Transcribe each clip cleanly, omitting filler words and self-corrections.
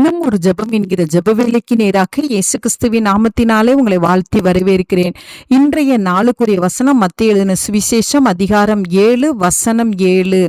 இன்னும் ஒரு ஜெபம் என்கிற ஜெப வேலைக்கு நேராக இயேசு கிறிஸ்துவின் நாமத்தினாலே உங்களை வாழ்த்தி வரவேற்கிறேன். இன்றைய நாளுக்குரிய வசனம் மத்தேயு எழுதின சுவிசேஷம் அதிகாரம் 7 வசனம் 7.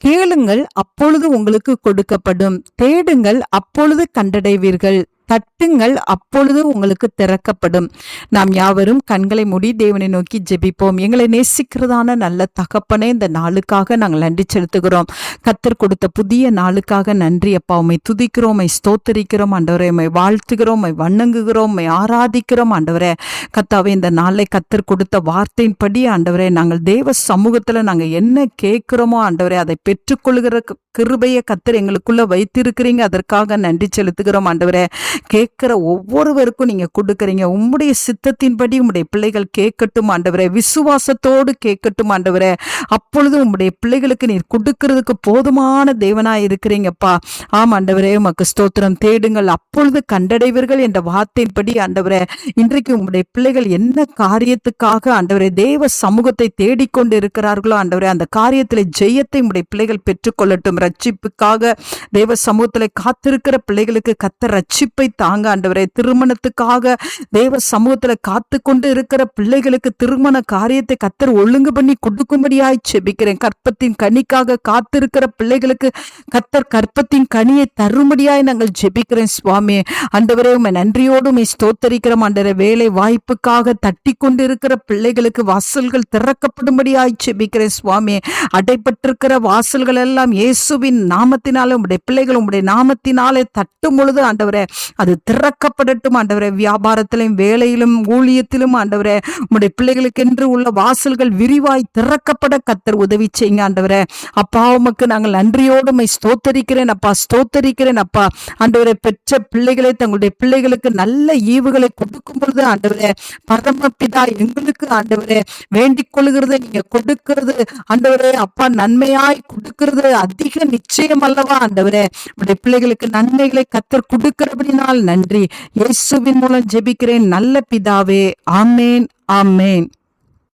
கேளுங்கள், அப்பொழுது உங்களுக்கு கொடுக்கப்படும். தேடுங்கள், அப்பொழுது கண்டடைவீர்கள். தட்டுங்கள், அப்பொழுது உங்களுக்கு திறக்கப்படும். நாம் யாவரும் கண்களை மூடி தேவனை நோக்கி ஜெபிப்போம். எங்களை நேசிக்கிறதான நல்ல தகப்பனே, இந்த நாளுக்காக நாங்கள் நன்றி செலுத்துகிறோம். கர்த்தர் கொடுத்த புதிய நாளுக்காக நன்றி அப்பா. உம்மை துதிக்கிறோம், உம்மை ஸ்தோத்தரிக்கிறோம் ஆண்டவரே, உம்மை வாழ்த்துகிறோம், உம்மை வணங்குகிறோம், உம்மை ஆராதிக்கிறோம் ஆண்டவரே. கர்த்தாவே, இந்த நாளை கர்த்தர் கொடுத்த வார்த்தையின்படி ஆண்டவரே, நாங்கள் தேவ சமூகத்துல நாங்கள் என்ன கேட்கிறோமோ ஆண்டவரே, அதை பெற்றுக்கொள்கிற கிருபையை கர்த்தர் எங்களுக்குள்ள வைத்திருக்கிறீங்க. அதற்காக நன்றி செலுத்துகிறோம் ஆண்டவரே. கேட்கிற ஒவ்வொருவருக்கும் நீங்க கொடுக்கறீங்க. உம்முடைய சித்தத்தின்படி உம்முடைய பிள்ளைகள் கேட்கட்டும் ஆண்டவரே, விசுவாசத்தோடு கேட்கட்டும் ஆண்டவரே. அப்பொழுது உம்முடைய பிள்ளைகளுக்கு நீர் கொடுக்கிறதுக்கு போதுமான தேவனாய் இருக்கிறீங்கப்பா. ஆம் ஆண்டவரே, உமக்கு ஸ்தோத்திரம். தேடுங்கள், அப்பொழுது கண்டடைவீர்கள் என்ற வார்த்தையின்படி ஆண்டவரே, இன்றைக்கு உம்முடைய பிள்ளைகள் என்ன காரியத்துக்காக ஆண்டவரே தேவ சமூகத்தை தேடிக்கொண்டு இருக்கிறார்களோ ஆண்டவரே, அந்த காரியத்தில் ஜெயத்தை உம்முடைய பிள்ளைகள் பெற்றுக்கொள்ளட்டும். ரட்சிப்புக்காக தேவ சமூகத்தில் காத்திருக்கிற பிள்ளைகளுக்கு கர்த்தர் ரட்சிப்பை தாங்க ஆண்டவரே. திருமணத்துக்காக தேவ சமூகத்துல காத்து கொண்டு இருக்கிற பிள்ளைகளுக்கு திருமண காரியத்தை கர்த்தர் ஒழுங்கு பண்ணி கொடுக்கும்படியாய் செபிக்கிறேன். கற்பத்தின் கனிக்காக காத்திருக்கிற பிள்ளைகளுக்கு கர்த்தர் கற்பத்தின் கனியை தரும்படியாய் நாங்கள் ஜெபிக்கிறேன் சுவாமி. ஆண்டவரே, உம்மை நன்றியோடு உம்மை ஸ்தோத்தரிக்கிறோம் ஆண்டவரே. வேலை வாய்ப்புக்காக தட்டி கொண்டு இருக்கிற பிள்ளைகளுக்கு வாசல்கள் திறக்கப்படும்படியாய் செபிக்கிறேன் சுவாமி. அடைப்பட்டிருக்கிற வாசல்கள் எல்லாம் இயேசுவின் நாமத்தினாலே உம்முடைய பிள்ளைகள் உம்முடைய நாமத்தினாலே தட்டும் பொழுது ஆண்டவரே அது திறக்கப்படட்டும் ஆண்டவரே. வியாபாரத்திலும் வேலையிலும் ஊழியத்திலும் ஆண்டவரே, உம்முடைய பிள்ளைகளுக்கு என்று உள்ள வாசல்கள் விரிவாய் திறக்கப்பட கர்த்தர் உதவி செய்யுங்க ஆண்டவரே. அப்பா, உமக்கு நாங்கள் நன்றியோடு உம்மை ஸ்தோத்தரிக்கிறேன் அப்பா, ஸ்தோத்தரிக்கிறேன் அப்பா. ஆண்டவரே, பெற்ற பிள்ளைகளை தங்களுடைய பிள்ளைகளுக்கு நல்ல ஈவுகளை கொடுக்கும் பொழுது ஆண்டவரே, பரமபிதா எங்களுக்கு ஆண்டவரே வேண்டிக் கொள்கிறது நீங்க கொடுக்கிறது ஆண்டவரே அப்பா, நன்மையாய் கொடுக்கிறது அதிக நிச்சயம் அல்லவா ஆண்டவரே. உம்முடைய பிள்ளைகளுக்கு நன்மைகளை கர்த்தர் கொடுக்கிறபடினால் நன்றி. இயேசுவின் மூலம் ஜெபிக்கிறேன் நல்ல பிதாவே. ஆமேன், ஆமேன்.